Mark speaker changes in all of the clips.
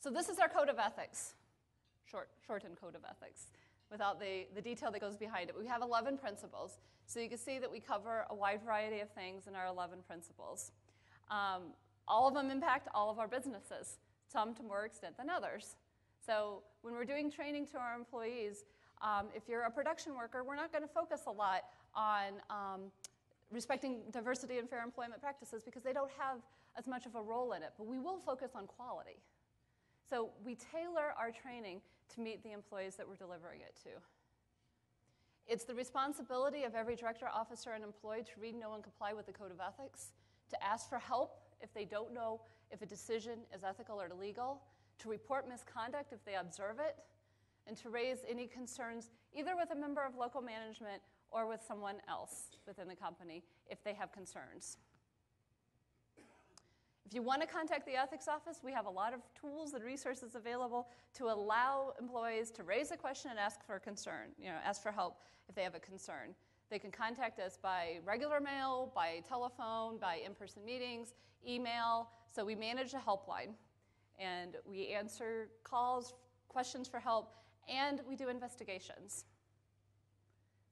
Speaker 1: So this is our code of ethics, shortened code of ethics, without the detail that goes behind it. We have 11 principles. So you can see that we cover a wide variety of things in our 11 principles. All of them impact all of our businesses, some to more extent than others. So when we're doing training to our employees, if you're a production worker, we're not going to focus a lot on respecting diversity and fair employment practices because they don't have as much of a role in it, but we will focus on quality. So we tailor our training to meet the employees that we're delivering it to. It's the responsibility of every director, officer, and employee to read, know, and comply with the Code of Ethics, to ask for help if they don't know if a decision is ethical or illegal, to report misconduct if they observe it, and to raise any concerns either with a member of local management or with someone else within the company if they have concerns. If you want to contact the ethics office, we have a lot of tools and resources available to allow employees to raise a question and ask for concern, ask for help if they have a concern. They can contact us by regular mail, by telephone, by in-person meetings, email. So we manage a helpline, and we answer calls, questions for help, and we do investigations.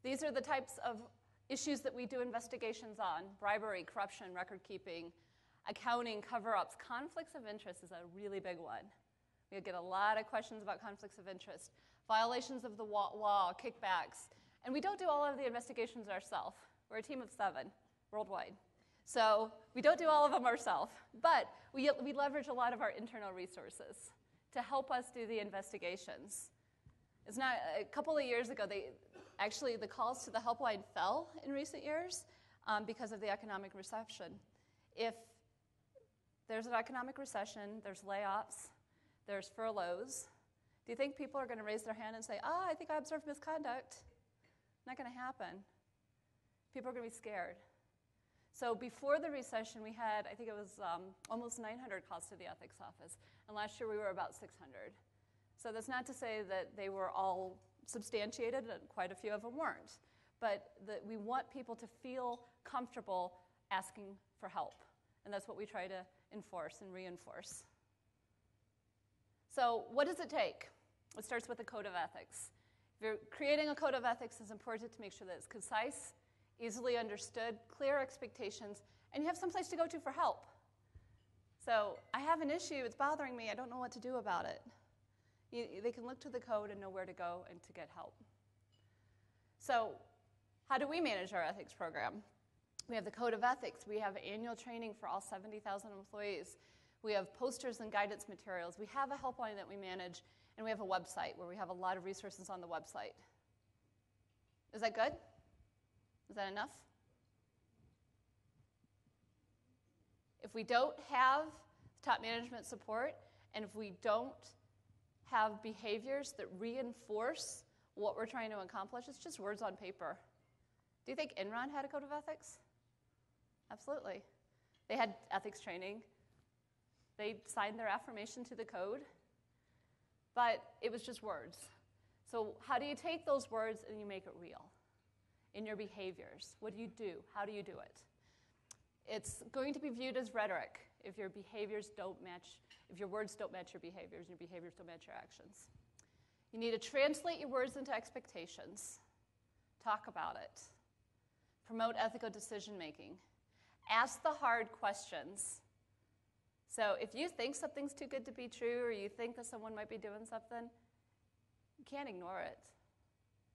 Speaker 1: These are the types of issues that we do investigations on: bribery, corruption, record keeping, accounting, cover-ups. Conflicts of interest is a really big one. We get a lot of questions about conflicts of interest, violations of the law, kickbacks. And we don't do all of the investigations ourselves. We're a team of 7 worldwide. So we don't do all of them ourselves, but we leverage a lot of our internal resources to help us do the investigations. It's not, a couple of years ago, actually the calls to the helpline fell in recent years because of the economic recession. If there's an economic recession, there's layoffs, there's furloughs, do you think people are going to raise their hand and say, I think I observed misconduct? Not going to happen. People are going to be scared. So before the recession, we had, I think it was almost 900 calls to the ethics office. And last year, we were about 600. So that's not to say that they were all substantiated, and quite a few of them weren't. But we want people to feel comfortable asking for help. And that's what we try to enforce and reinforce. So what does it take? It starts with a code of ethics. If you're creating a code of ethics, it's important to make sure that it's concise, easily understood, clear expectations, and you have someplace to go to for help. So I have an issue, it's bothering me, I don't know what to do about it. They can look to the code and know where to go and to get help. So how do we manage our ethics program? We have the Code of Ethics. We have annual training for all 70,000 employees. We have posters and guidance materials. We have a helpline that we manage, and we have a website where we have a lot of resources on the website. Is that good? Is that enough? If we don't have top management support, and if we don't have behaviors that reinforce what we're trying to accomplish, it's just words on paper. Do you think Enron had a code of ethics? Absolutely. They had ethics training. They signed their affirmation to the code, but it was just words. So how do you take those words and you make it real in your behaviors? What do you do? How do you do it? It's going to be viewed as rhetoric if your behaviors don't match, if your words don't match your behaviors and your behaviors don't match your actions. You need to translate your words into expectations. Talk about it. Promote ethical decision-making. Ask the hard questions. So if you think something's too good to be true or you think that someone might be doing something, you can't ignore it.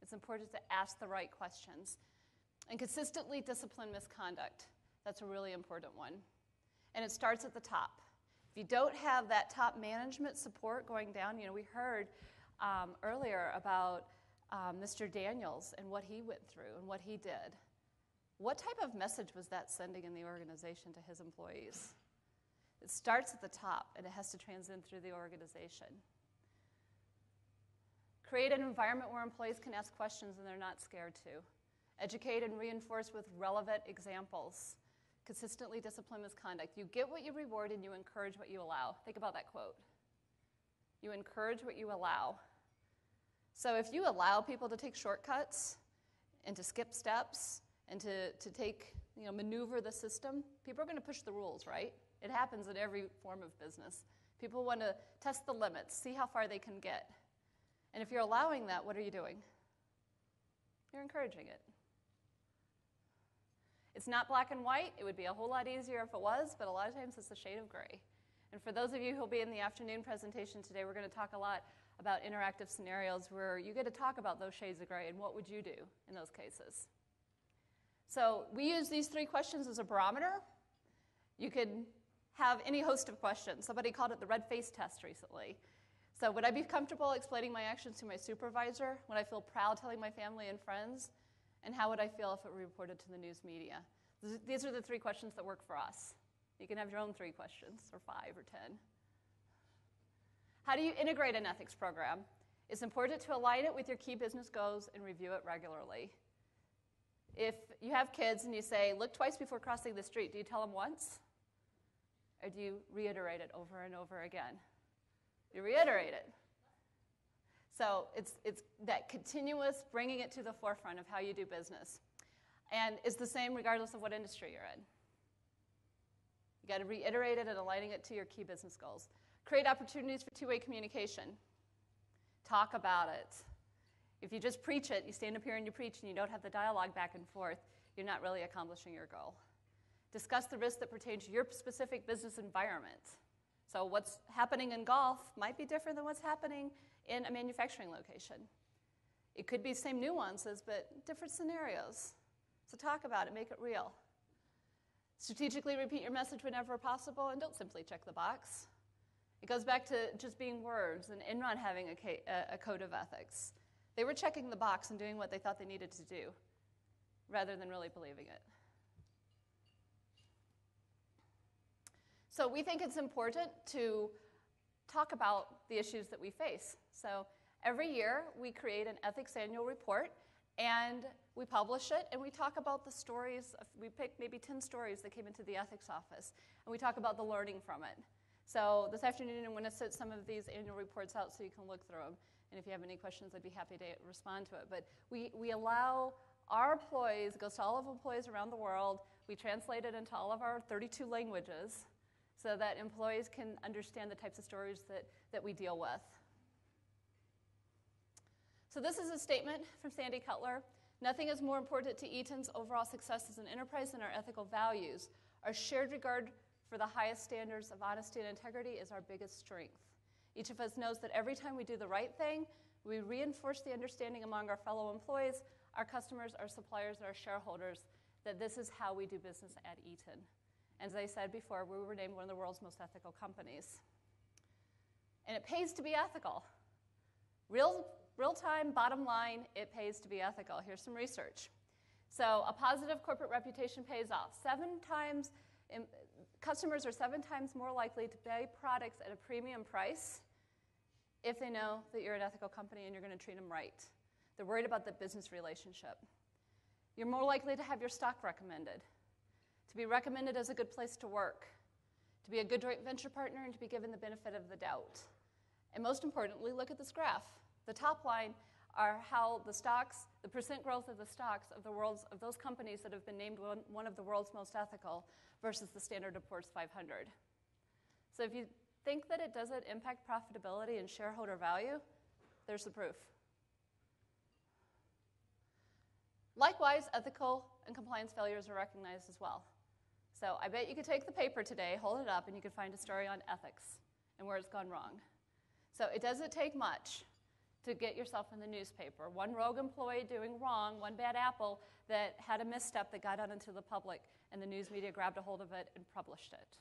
Speaker 1: It's important to ask the right questions. And consistently discipline misconduct. That's a really important one. And it starts at the top. If you don't have that top management support going down, we heard earlier about Mr. Daniels and what he went through and what he did. What type of message was that sending in the organization to his employees? It starts at the top, and it has to transcend through the organization. Create an environment where employees can ask questions and they're not scared to. Educate and reinforce with relevant examples. Consistently discipline misconduct. You get what you reward and you encourage what you allow. Think about that quote. You encourage what you allow. So if you allow people to take shortcuts and to skip steps and to take, maneuver the system, people are going to push the rules, right? It happens in every form of business. People want to test the limits, see how far they can get. And if you're allowing that, what are you doing? You're encouraging it. It's not black and white. It would be a whole lot easier if it was, but a lot of times it's a shade of gray. And for those of you who will be in the afternoon presentation today, we're going to talk a lot about interactive scenarios where you get to talk about those shades of gray and what would you do in those cases. So we use these 3 questions as a barometer. You could have any host of questions. Somebody called it the red face test recently. So would I be comfortable explaining my actions to my supervisor? Would I feel proud telling my family and friends? And how would I feel if it were reported to the news media? These are the 3 questions that work for us. You can have your own 3 questions, or 5 or 10. How do you integrate an ethics program? It's important to align it with your key business goals and review it regularly. If you have kids and you say, look twice before crossing the street, do you tell them once? Or do you reiterate it over and over again? You reiterate it. So it's that continuous bringing it to the forefront of how you do business. And it's the same regardless of what industry you're in. You got to reiterate it and aligning it to your key business goals. Create opportunities for two-way communication. Talk about it. If you just preach it, you stand up here and you preach and you don't have the dialogue back and forth, you're not really accomplishing your goal. Discuss the risks that pertain to your specific business environment. So what's happening in golf might be different than what's happening in a manufacturing location. It could be same nuances, but different scenarios. So talk about it, make it real. Strategically repeat your message whenever possible, and don't simply check the box. It goes back to just being words and Enron having a code of ethics. They were checking the box and doing what they thought they needed to do, rather than really believing it. So we think it's important to talk about the issues that we face. So every year we create an ethics annual report and we publish it and we talk about the stories. We pick maybe 10 stories that came into the ethics office and we talk about the learning from it. So this afternoon I'm going to set some of these annual reports out so you can look through them. And if you have any questions, I'd be happy to respond to it. But we allow our employees, it goes to all of employees around the world. We translate it into all of our 32 languages so that employees can understand the types of stories that we deal with. So this is a statement from Sandy Cutler. Nothing is more important to Eaton's overall success as an enterprise than our ethical values. Our shared regard for the highest standards of honesty and integrity is our biggest strength. Each of us knows that every time we do the right thing, we reinforce the understanding among our fellow employees, our customers, our suppliers, and our shareholders that this is how we do business at Eaton. As I said before, we were named one of the world's most ethical companies. And it pays to be ethical. Real-time, bottom line, it pays to be ethical. Here's some research. So a positive corporate reputation pays off. Customers are 7 times more likely to buy products at a premium price if they know that you're an ethical company and you're going to treat them right. They're worried about the business relationship. You're more likely to have your stock recommended, to be recommended as a good place to work, to be a good joint venture partner, and to be given the benefit of the doubt. And most importantly, look at this graph. The top line are how the stocks, the percent growth of the stocks of those companies that have been named one of the world's most ethical versus the Standard & Poor's 500. So if you think that it doesn't impact profitability and shareholder value, there's the proof. Likewise, ethical and compliance failures are recognized as well. So I bet you could take the paper today, hold it up, and you could find a story on ethics and where it's gone wrong. So it doesn't take much to get yourself in the newspaper. One rogue employee doing wrong, one bad apple that had a misstep that got out into the public, and the news media grabbed a hold of it and published it.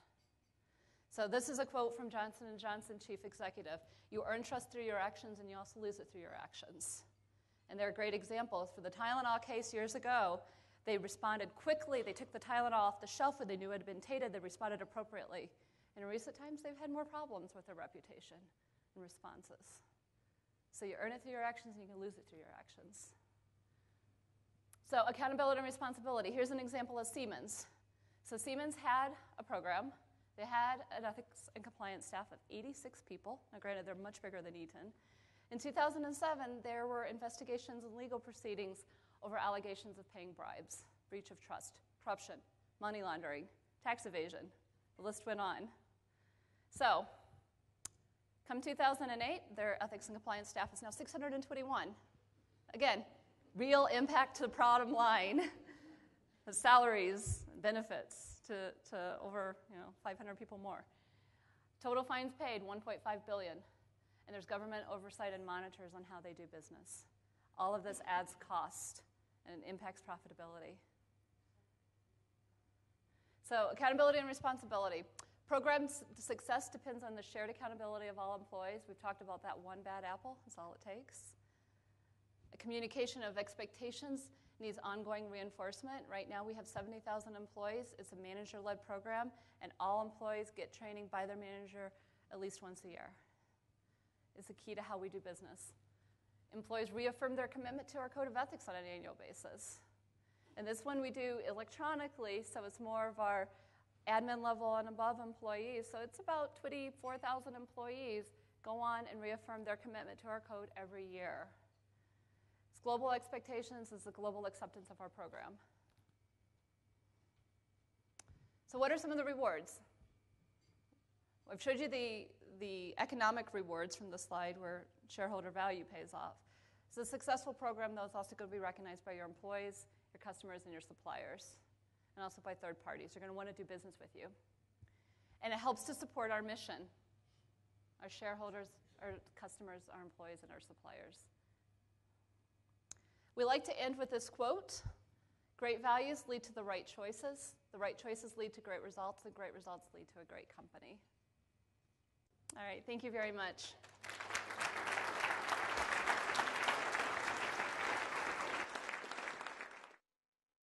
Speaker 1: So this is a quote from Johnson & Johnson chief executive. You earn trust through your actions, and you also lose it through your actions. And there are great examples. For the Tylenol case years ago, they responded quickly. They took the Tylenol off the shelf when they knew it had been tainted. They responded appropriately. And in recent times, they've had more problems with their reputation and responses. So you earn it through your actions, and you can lose it through your actions. So accountability and responsibility. Here's an example of Siemens. So Siemens had a program. They had an ethics and compliance staff of 86 people. Now, granted, they're much bigger than Eaton. In 2007, there were investigations and legal proceedings over allegations of paying bribes, breach of trust, corruption, money laundering, tax evasion. The list went on. So Come 2008, their ethics and compliance staff is now 621. Again, real impact to the bottom line. The salaries, benefits to over 500 people more. Total fines paid, $1.5 billion. And there's government oversight and monitors on how they do business. All of this adds cost and impacts profitability. So accountability and responsibility. Program success depends on the shared accountability of all employees. We've talked about that one bad apple. That's all it takes. A communication of expectations needs ongoing reinforcement. Right now we have 70,000 employees. It's a manager-led program, and all employees get training by their manager at least once a year. It's the key to how we do business. Employees reaffirm their commitment to our code of ethics on an annual basis. And this one we do electronically, so it's more of our admin level and above employees. So it's about 24,000 employees go on and reaffirm their commitment to our code every year. It's global expectations is the global acceptance of our program. So what are some of the rewards? I've showed you the economic rewards from the slide where shareholder value pays off. It's a successful program, though. It's also going to be recognized by your employees, your customers, and your suppliers, and also by third parties. They're going to want to do business with you. And it helps to support our mission, our shareholders, our customers, our employees, and our suppliers. We like to end with this quote: great values lead to the right choices. The right choices lead to great results, and great results lead to a great company. All right, thank you very much.